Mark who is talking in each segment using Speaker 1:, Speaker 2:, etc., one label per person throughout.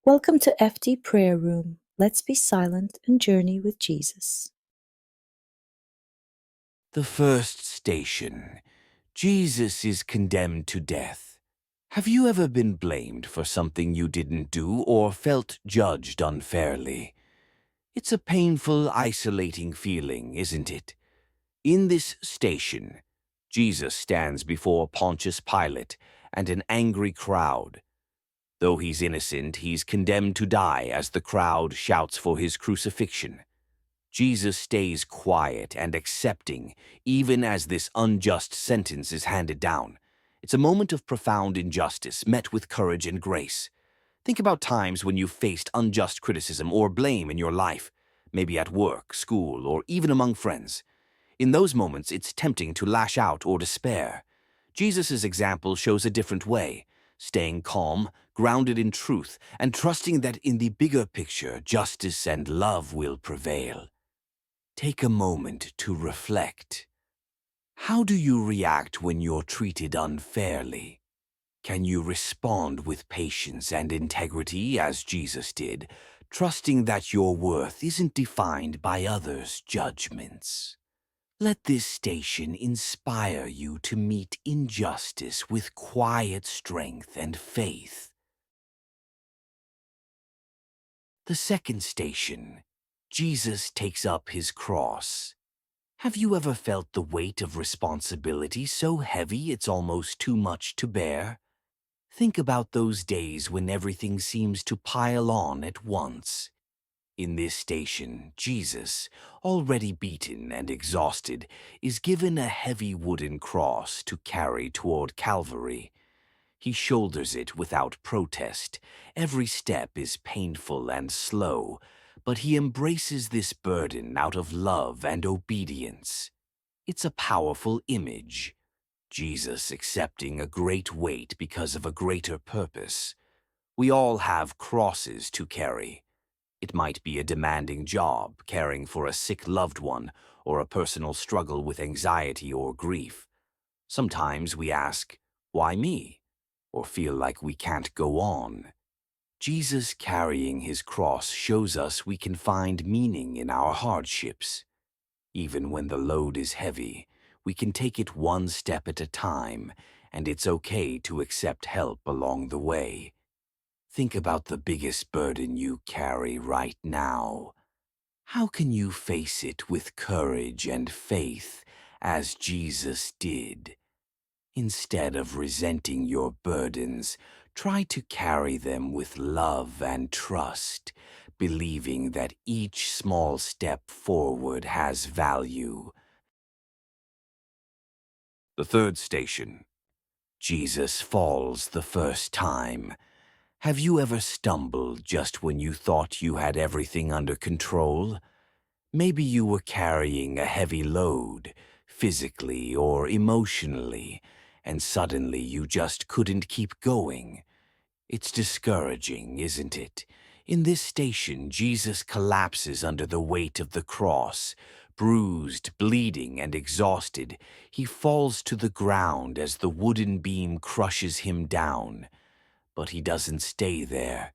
Speaker 1: Welcome to FD Prayer Room. Let's be silent and journey with Jesus.
Speaker 2: The first station. Jesus is condemned to death. Have you ever been blamed for something you didn't do or felt judged unfairly? It's a painful, isolating feeling, isn't it? In this station, Jesus stands before Pontius Pilate and an angry crowd. Though he's innocent, he's condemned to die as the crowd shouts for his crucifixion. Jesus stays quiet and accepting, even as this unjust sentence is handed down. It's a moment of profound injustice met with courage and grace. Think about times when you've faced unjust criticism or blame in your life, maybe at work, school, or even among friends. In those moments, it's tempting to lash out or despair. Jesus' example shows a different way, staying calm, grounded in truth, and trusting that in the bigger picture, justice and love will prevail. Take a moment to reflect. How do you react when you're treated unfairly? Can you respond with patience and integrity as Jesus did, trusting that your worth isn't defined by others' judgments? Let this station inspire you to meet injustice with quiet strength and faith. The second station. Jesus takes up his cross. Have you ever felt the weight of responsibility so heavy it's almost too much to bear? Think about those days when everything seems to pile on at once. In this station, Jesus, already beaten and exhausted, is given a heavy wooden cross to carry toward Calvary. He shoulders it without protest. Every step is painful and slow, but he embraces this burden out of love and obedience. It's a powerful image. Jesus accepting a great weight because of a greater purpose. We all have crosses to carry. It might be a demanding job, caring for a sick loved one, or a personal struggle with anxiety or grief. Sometimes we ask, why me? Or feel like we can't go on. Jesus carrying his cross shows us we can find meaning in our hardships. Even when the load is heavy, we can take it one step at a time, and it's okay to accept help along the way. Think about the biggest burden you carry right now. How can you face it with courage and faith as Jesus did? Instead of resenting your burdens, try to carry them with love and trust, believing that each small step forward has value. The third station. Jesus falls the first time. Have you ever stumbled just when you thought you had everything under control? Maybe you were carrying a heavy load, physically or emotionally, and suddenly you just couldn't keep going. It's discouraging, isn't it? In this station, Jesus collapses under the weight of the cross. Bruised, bleeding, and exhausted, he falls to the ground as the wooden beam crushes him down. But he doesn't stay there.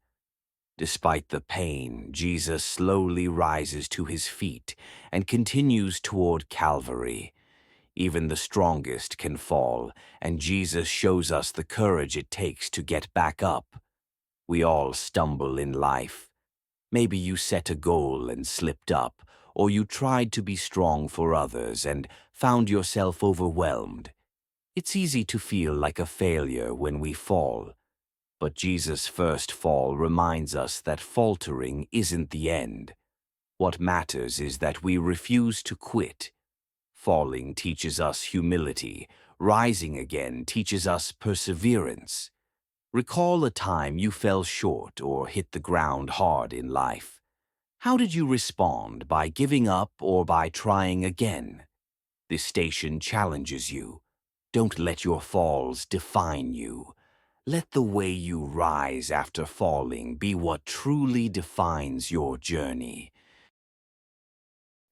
Speaker 2: Despite the pain, Jesus slowly rises to his feet and continues toward Calvary. Even the strongest can fall, and Jesus shows us the courage it takes to get back up. We all stumble in life. Maybe you set a goal and slipped up, or you tried to be strong for others and found yourself overwhelmed. It's easy to feel like a failure when we fall. But Jesus' first fall reminds us that faltering isn't the end. What matters is that we refuse to quit. Falling teaches us humility. Rising again teaches us perseverance. Recall a time you fell short or hit the ground hard in life. How did you respond, by giving up or by trying again? This station challenges you. Don't let your falls define you. Let the way you rise after falling be what truly defines your journey.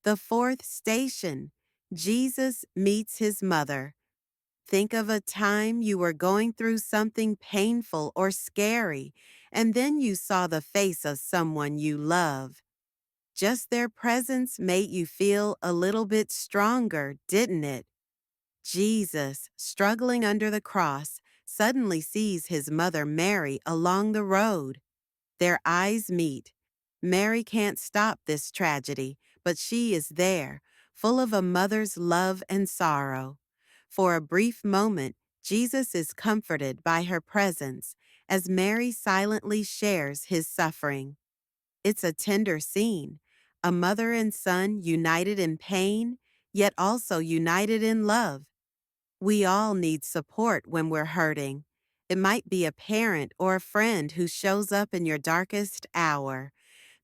Speaker 3: The fourth station. Jesus meets his mother. Think of a time you were going through something painful or scary, and then you saw the face of someone you love. Just their presence made you feel a little bit stronger, didn't it? Jesus, struggling under the cross, suddenly sees his mother Mary along the road. Their eyes meet. Mary can't stop this tragedy, but she is there, full of a mother's love and sorrow. For a brief moment, Jesus is comforted by her presence as Mary silently shares his suffering. It's a tender scene, a mother and son united in pain, yet also united in love. We all need support when we're hurting. It might be a parent or a friend who shows up in your darkest hour.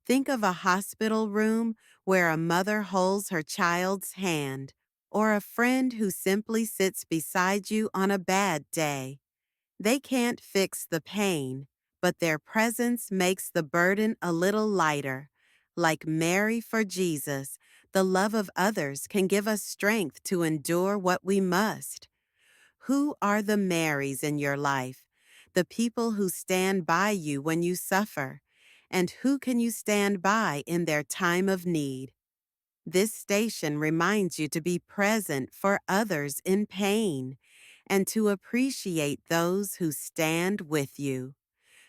Speaker 3: Think of a hospital room where a mother holds her child's hand, or a friend who simply sits beside you on a bad day. They can't fix the pain, but their presence makes the burden a little lighter. Like Mary for Jesus, the love of others can give us strength to endure what we must. Who are the Marys in your life? The people who stand by you when you suffer. And who can you stand by in their time of need? This station reminds you to be present for others in pain and to appreciate those who stand with you.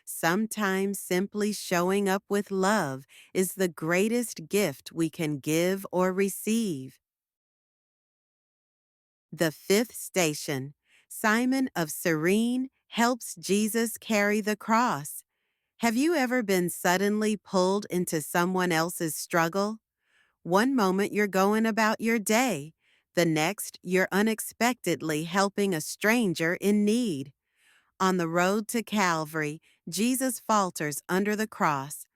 Speaker 3: Sometimes simply showing up with love is the greatest gift we can give or receive. The fifth station, Simon of Cyrene helps Jesus carry the cross. Have you ever been suddenly pulled into someone else's struggle? One moment you're going about your day, the next you're unexpectedly helping a stranger in need. On the road to Calvary, Jesus falters under the cross.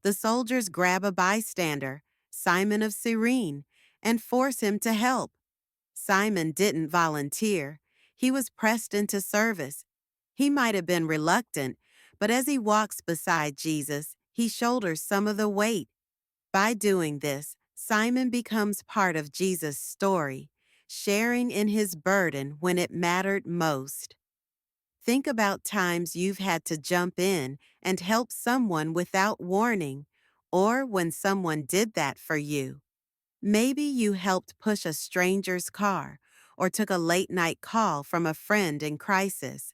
Speaker 3: The soldiers grab a bystander, Simon of Cyrene, and force him to help. Simon didn't volunteer. He was pressed into service. He might have been reluctant, but as he walks beside Jesus, he shoulders some of the weight. By doing this, Simon becomes part of Jesus' story, sharing in his burden when it mattered most. Think about times you've had to jump in and help someone without warning, or when someone did that for you. Maybe you helped push a stranger's car or took a late-night call from a friend in crisis.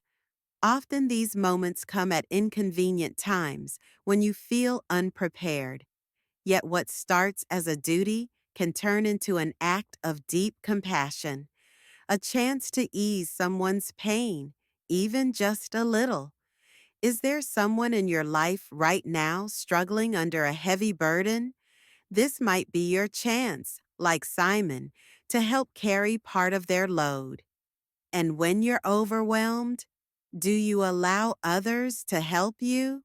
Speaker 3: Often these moments come at inconvenient times when you feel unprepared. Yet what starts as a duty can turn into an act of deep compassion, a chance to ease someone's pain, even just a little. Is there someone in your life right now struggling under a heavy burden? This might be your chance, like Simon, to help carry part of their load. And when you're overwhelmed, do you allow others to help you?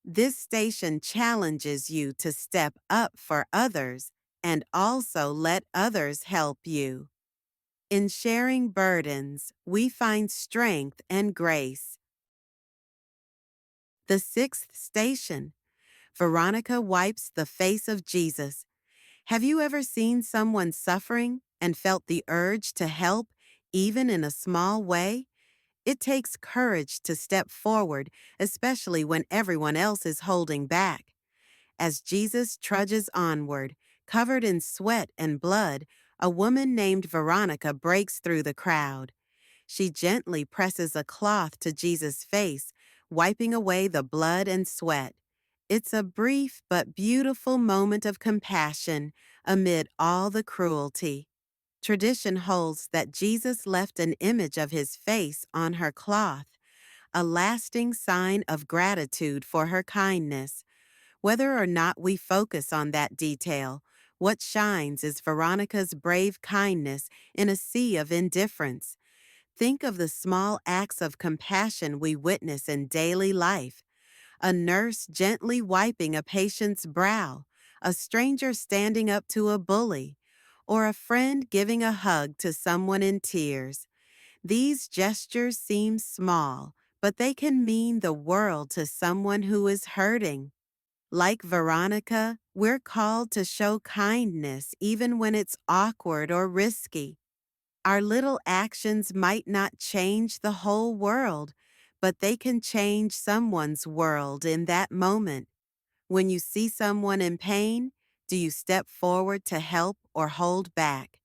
Speaker 3: This station challenges you to step up for others and also let others help you. In sharing burdens, we find strength and grace. The sixth station, Veronica wipes the face of Jesus. Have you ever seen someone suffering and felt the urge to help, even in a small way? It takes courage to step forward, especially when everyone else is holding back. As Jesus trudges onward, covered in sweat and blood, a woman named Veronica breaks through the crowd. She gently presses a cloth to Jesus' face, wiping away the blood and sweat. It's a brief but beautiful moment of compassion amid all the cruelty. Tradition holds that Jesus left an image of his face on her cloth, a lasting sign of gratitude for her kindness. Whether or not we focus on that detail, what shines is Veronica's brave kindness in a sea of indifference. Think of the small acts of compassion we witness in daily life. A nurse gently wiping a patient's brow, a stranger standing up to a bully, or a friend giving a hug to someone in tears. These gestures seem small, but they can mean the world to someone who is hurting. Like Veronica, we're called to show kindness even when it's awkward or risky. Our little actions might not change the whole world, but they can change someone's world in that moment. When you see someone in pain, do you step forward to help or hold back?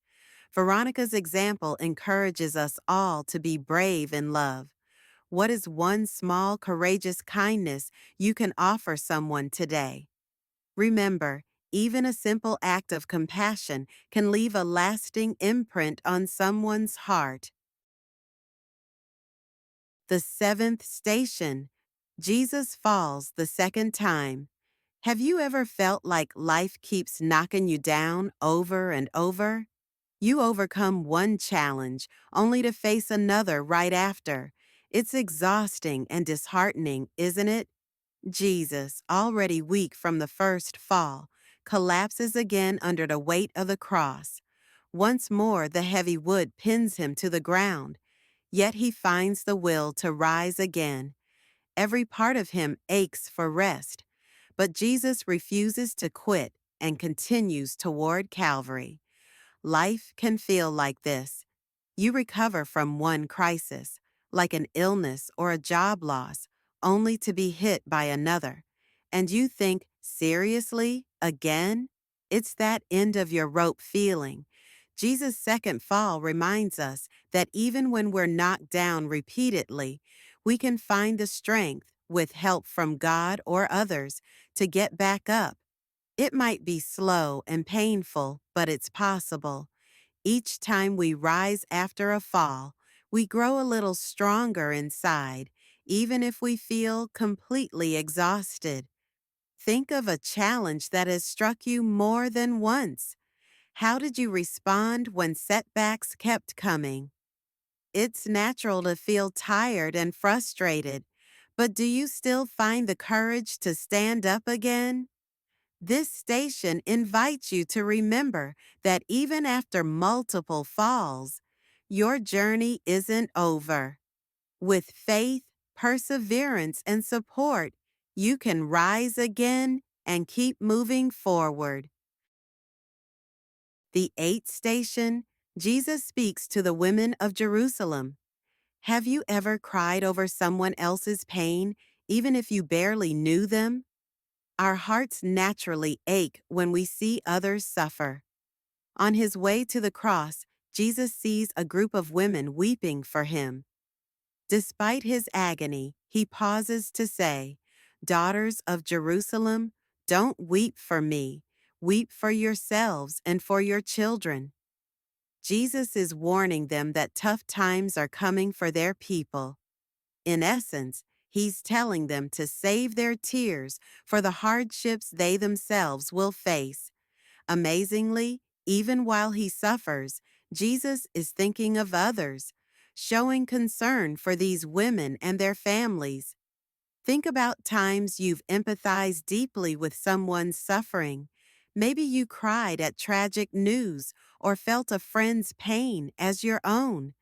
Speaker 3: Veronica's example encourages us all to be brave in love. What is one small, courageous kindness you can offer someone today? Remember, even a simple act of compassion can leave a lasting imprint on someone's heart. The seventh station. Jesus falls the second time. Have you ever felt like life keeps knocking you down over and over? You overcome one challenge only to face another right after. It's exhausting and disheartening, isn't it? Jesus, already weak from the first fall, collapses again under the weight of the cross. Once more, the heavy wood pins him to the ground, yet he finds the will to rise again. Every part of him aches for rest, but Jesus refuses to quit and continues toward Calvary. Life can feel like this. You recover from one crisis, like an illness or a job loss, only to be hit by another. And you think, seriously, again? It's that end of your rope feeling. Jesus' second fall reminds us that even when we're knocked down repeatedly, we can find the strength, with help from God or others, to get back up. It might be slow and painful, but it's possible. Each time we rise after a fall, we grow a little stronger inside, even if we feel completely exhausted. Think of a challenge that has struck you more than once. How did you respond when setbacks kept coming? It's natural to feel tired and frustrated, but do you still find the courage to stand up again? This station invites you to remember that even after multiple falls, your journey isn't over. With faith, perseverance, and support, you can rise again and keep moving forward. The eighth station, Jesus speaks to the women of Jerusalem. Have you ever cried over someone else's pain, even if you barely knew them? Our hearts naturally ache when we see others suffer. On his way to the cross, Jesus sees a group of women weeping for him. Despite his agony, he pauses to say, "Daughters of Jerusalem, don't weep for me. Weep for yourselves and for your children." Jesus is warning them that tough times are coming for their people. In essence, he's telling them to save their tears for the hardships they themselves will face. Amazingly, even while he suffers, Jesus is thinking of others, showing concern for these women and their families. Think about times you've empathized deeply with someone's suffering. Maybe you cried at tragic news or felt a friend's pain as your own.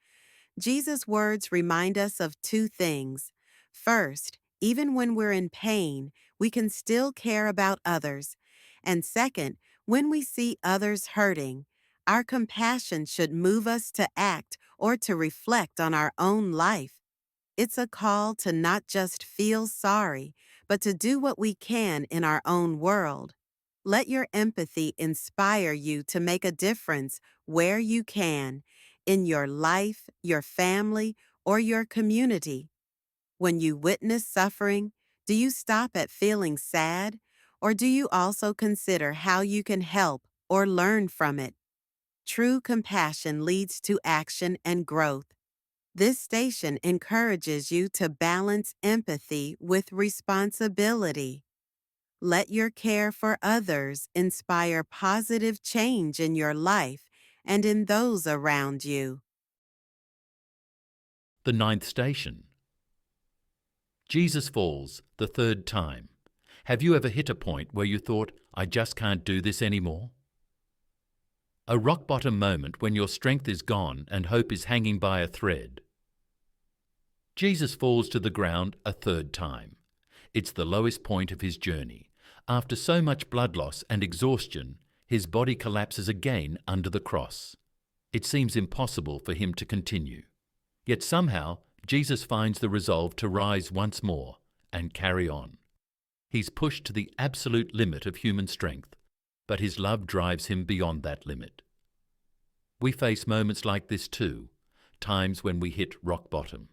Speaker 3: Jesus' words remind us of two things. First, even when we're in pain, we can still care about others. And second, when we see others hurting, our compassion should move us to act or to reflect on our own life. It's a call to not just feel sorry, but to do what we can in our own world. Let your empathy inspire you to make a difference where you can, in your life, your family, or your community. When you witness suffering, do you stop at feeling sad, or do you also consider how you can help or learn from it? True compassion leads to action and growth. This station encourages you to balance empathy with responsibility. Let your care for others inspire positive change in your life and in those around you.
Speaker 4: The ninth station. Jesus falls the third time. Have you ever hit a point where you thought, I just can't do this anymore? A rock-bottom moment when your strength is gone and hope is hanging by a thread. Jesus falls to the ground a third time. It's the lowest point of his journey. After so much blood loss and exhaustion, his body collapses again under the cross. It seems impossible for him to continue. Yet somehow, Jesus finds the resolve to rise once more and carry on. He's pushed to the absolute limit of human strength, but his love drives him beyond that limit. We face moments like this too, times when we hit rock bottom.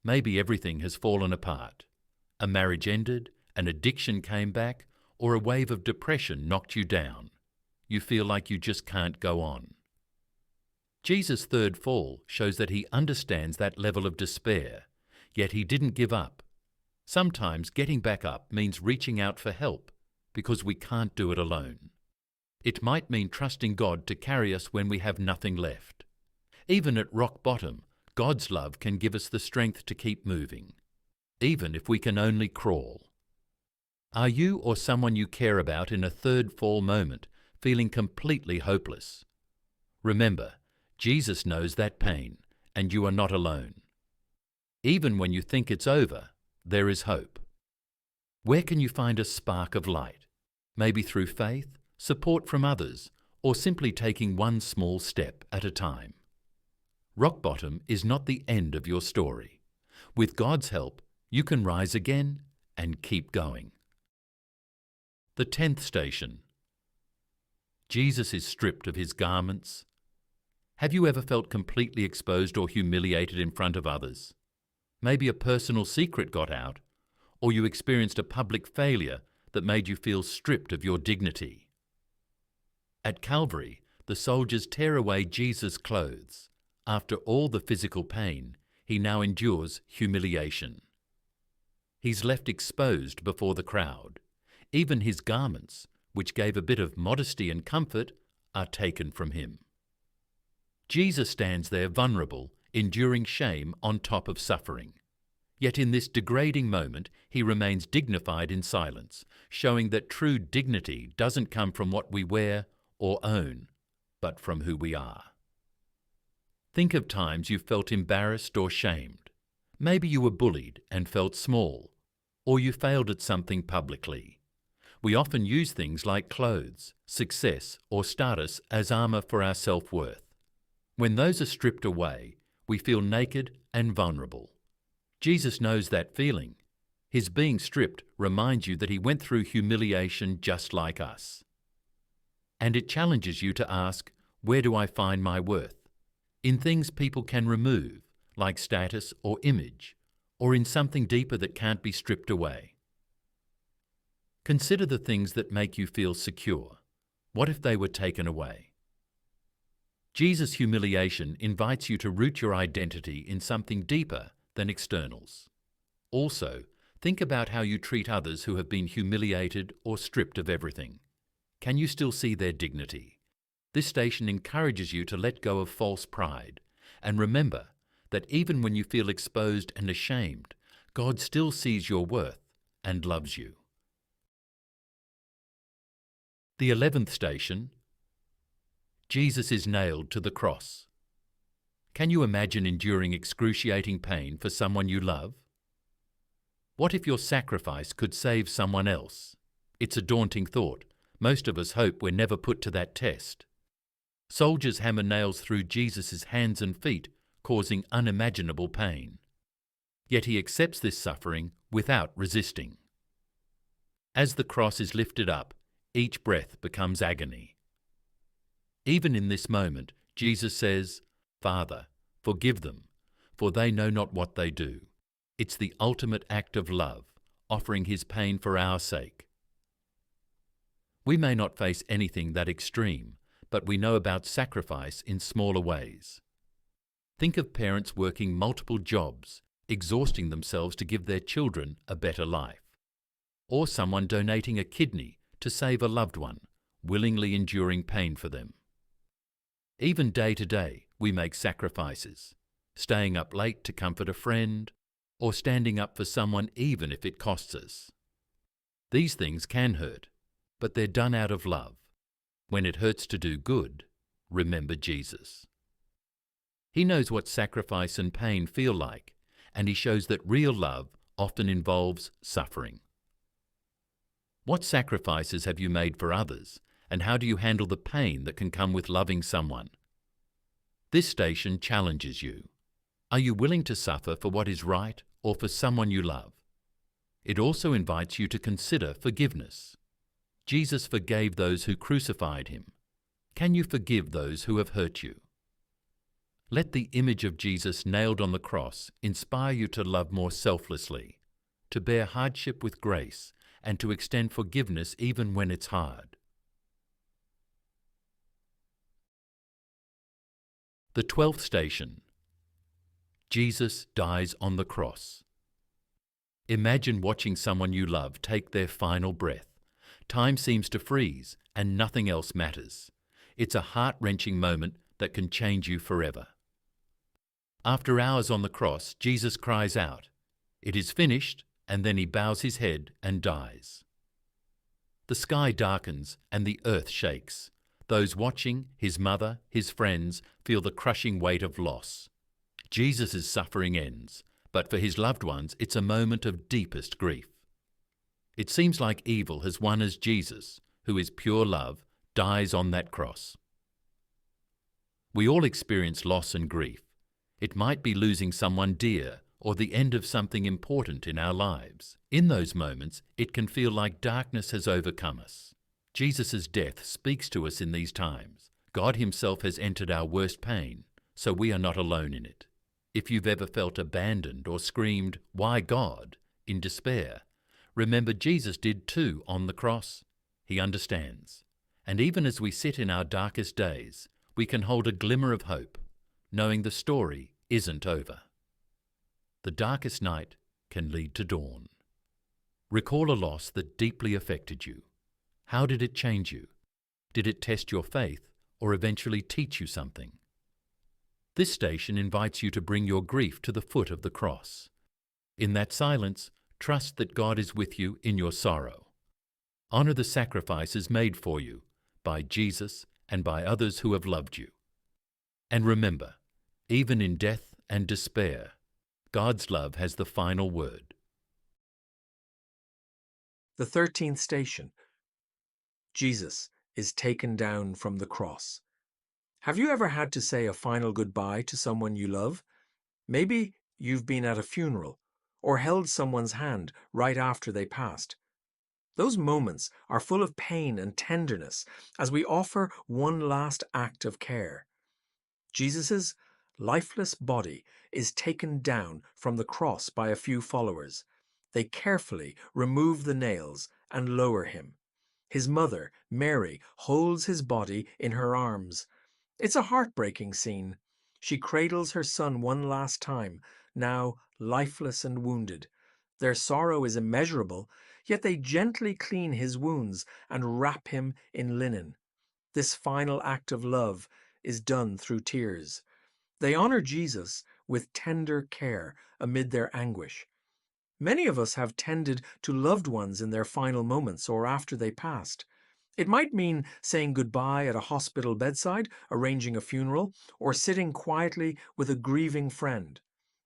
Speaker 4: Maybe everything has fallen apart. A marriage ended, an addiction came back, or a wave of depression knocked you down. You feel like you just can't go on. Jesus' third fall shows that he understands that level of despair, yet he didn't give up. Sometimes getting back up means reaching out for help, because we can't do it alone. It might mean trusting God to carry us when we have nothing left. Even at rock bottom, God's love can give us the strength to keep moving, even if we can only crawl. Are you or someone you care about in a third fall moment feeling completely hopeless? Remember, Jesus knows that pain, and you are not alone. Even when you think it's over, there is hope. Where can you find a spark of light? Maybe through faith, support from others, or simply taking one small step at a time. Rock bottom is not the end of your story. With God's help, you can rise again and keep going. The 10th station. Jesus is stripped of his garments. Have you ever felt completely exposed or humiliated in front of others? Maybe a personal secret got out, or you experienced a public failure that made you feel stripped of your dignity. At Calvary, the soldiers tear away Jesus' clothes. After all the physical pain, he now endures humiliation. He's left exposed before the crowd. Even his garments, which gave a bit of modesty and comfort, are taken from him. Jesus stands there vulnerable, enduring shame on top of suffering. Yet in this degrading moment, he remains dignified in silence, showing that true dignity doesn't come from what we wear or own, but from who we are. Think of times you felt embarrassed or shamed. Maybe you were bullied and felt small, or you failed at something publicly. We often use things like clothes, success, or status as armor for our self-worth. When those are stripped away, we feel naked and vulnerable. Jesus knows that feeling. His being stripped reminds you that he went through humiliation just like us. And it challenges you to ask, where do I find my worth? In things people can remove, like status or image, or in something deeper that can't be stripped away. Consider the things that make you feel secure. What if they were taken away? Jesus' humiliation invites you to root your identity in something deeper than externals. Also, think about how you treat others who have been humiliated or stripped of everything. Can you still see their dignity? This station encourages you to let go of false pride and remember that even when you feel exposed and ashamed, God still sees your worth and loves you. The 11th station. Jesus is nailed to the cross. Can you imagine enduring excruciating pain for someone you love? What if your sacrifice could save someone else? It's a daunting thought. Most of us hope we're never put to that test. Soldiers hammer nails through Jesus' hands and feet, causing unimaginable pain. Yet he accepts this suffering without resisting. As the cross is lifted up, each breath becomes agony. Even in this moment, Jesus says, "Father, forgive them, for they know not what they do." It's the ultimate act of love, offering his pain for our sake. We may not face anything that extreme, but we know about sacrifice in smaller ways. Think of parents working multiple jobs, exhausting themselves to give their children a better life. Or someone donating a kidney to save a loved one, willingly enduring pain for them. Even day to day, we make sacrifices, staying up late to comfort a friend, or standing up for someone even if it costs us. These things can hurt, but they're done out of love. When it hurts to do good, remember Jesus. He knows what sacrifice and pain feel like, and he shows that real love often involves suffering. What sacrifices have you made for others, and how do you handle the pain that can come with loving someone? This station challenges you. Are you willing to suffer for what is right or for someone you love? It also invites you to consider forgiveness. Jesus forgave those who crucified him. Can you forgive those who have hurt you? Let the image of Jesus nailed on the cross inspire you to love more selflessly, to bear hardship with grace, and to extend forgiveness even when it's hard. The 12th station. Jesus dies on the cross. Imagine watching someone you love take their final breath. Time seems to freeze and nothing else matters. It's a heart-wrenching moment that can change you forever. After hours on the cross, Jesus cries out, "It is finished," and then he bows his head and dies. The sky darkens and the earth shakes. Those watching, his mother, his friends, feel the crushing weight of loss. Jesus' suffering ends, but for his loved ones, it's a moment of deepest grief. It seems like evil has won as Jesus, who is pure love, dies on that cross. We all experience loss and grief. It might be losing someone dear or the end of something important in our lives. In those moments, it can feel like darkness has overcome us. Jesus' death speaks to us in these times. God himself has entered our worst pain, so we are not alone in it. If you've ever felt abandoned or screamed, "Why God?" in despair, remember Jesus did too on the cross. He understands. And even as we sit in our darkest days, we can hold a glimmer of hope, knowing the story isn't over. The darkest night can lead to dawn. Recall a loss that deeply affected you. How did it change you? Did it test your faith or eventually teach you something? This station invites you to bring your grief to the foot of the cross. In that silence, trust that God is with you in your sorrow. Honor the sacrifices made for you by Jesus and by others who have loved you. And remember, even in death and despair, God's love has the final word.
Speaker 5: The 13th station. Jesus is taken down from the cross. Have you ever had to say a final goodbye to someone you love? Maybe you've been at a funeral or held someone's hand right after they passed. Those moments are full of pain and tenderness as we offer one last act of care. Jesus' lifeless body is taken down from the cross by a few followers. They carefully remove the nails and lower him. His mother, Mary, holds his body in her arms. It's a heartbreaking scene. She cradles her son one last time, now lifeless and wounded. Their sorrow is immeasurable, yet they gently clean his wounds and wrap him in linen. This final act of love is done through tears. They honor Jesus with tender care amid their anguish. Many of us have tended to loved ones in their final moments or after they passed. It might mean saying goodbye at a hospital bedside, arranging a funeral, or sitting quietly with a grieving friend.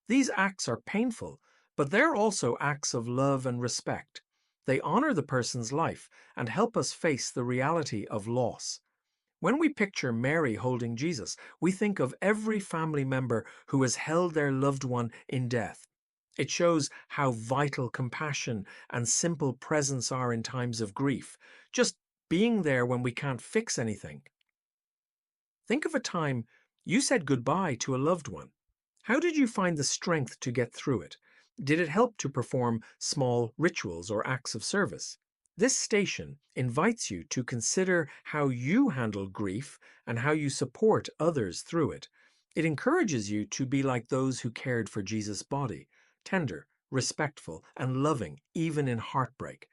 Speaker 5: These acts are painful, but they're also acts of love and respect. They honor the person's life and help us face the reality of loss. When we picture Mary holding Jesus, we think of every family member who has held their loved one in death. It shows how vital compassion and simple presence are in times of grief, just being there when we can't fix anything. Think of a time you said goodbye to a loved one. How did you find the strength to get through it? Did it help to perform small rituals or acts of service? This station invites you to consider how you handle grief and how you support others through it. It encourages you to be like those who cared for Jesus' body, tender, respectful, and loving, even in heartbreak.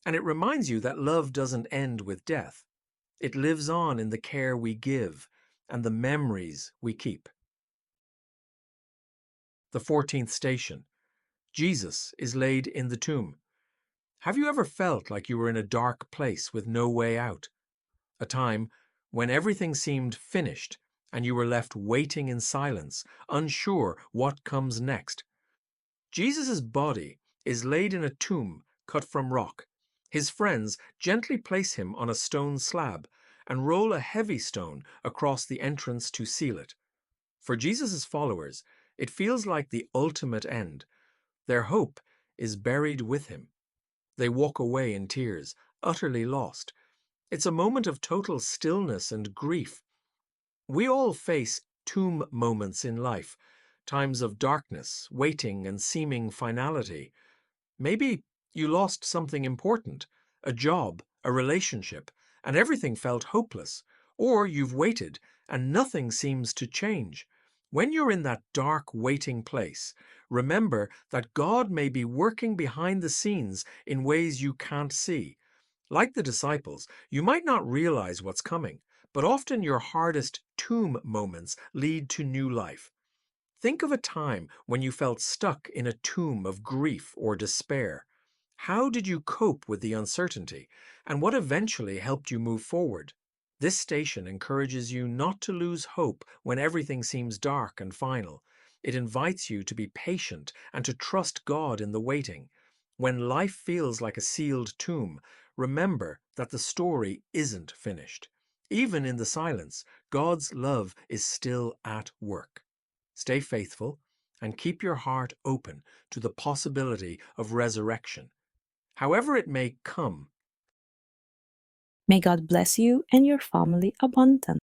Speaker 5: And it reminds you that love doesn't end with death. It lives on in the care we give and the memories we keep. The 14th station. Jesus is laid in the tomb. Have you ever felt like you were in a dark place with no way out? A time when everything seemed finished and you were left waiting in silence, unsure what comes next. Jesus' body is laid in a tomb cut from rock. His friends gently place him on a stone slab and roll a heavy stone across the entrance to seal it. For Jesus' followers, It feels like the ultimate end. Their hope is buried with him. They walk away in tears, utterly lost. It's a moment of total stillness and grief. We all face tomb moments in life, times of darkness, waiting, and seeming finality. Maybe you lost something important, a job, a relationship, and everything felt hopeless. Or you've waited and nothing seems to change. When you're in that dark waiting place, remember that God may be working behind the scenes in ways you can't see. Like the disciples, you might not realize what's coming, but often your hardest tomb moments lead to new life. Think of a time when you felt stuck in a tomb of grief or despair. How did you cope with the uncertainty, and what eventually helped you move forward? This station encourages you not to lose hope when everything seems dark and final. It invites you to be patient and to trust God in the waiting. When life feels like a sealed tomb, remember that the story isn't finished. Even in the silence, God's love is still at work. Stay faithful and keep your heart open to the possibility of resurrection. However it may come,
Speaker 1: May God bless you and your family abundantly.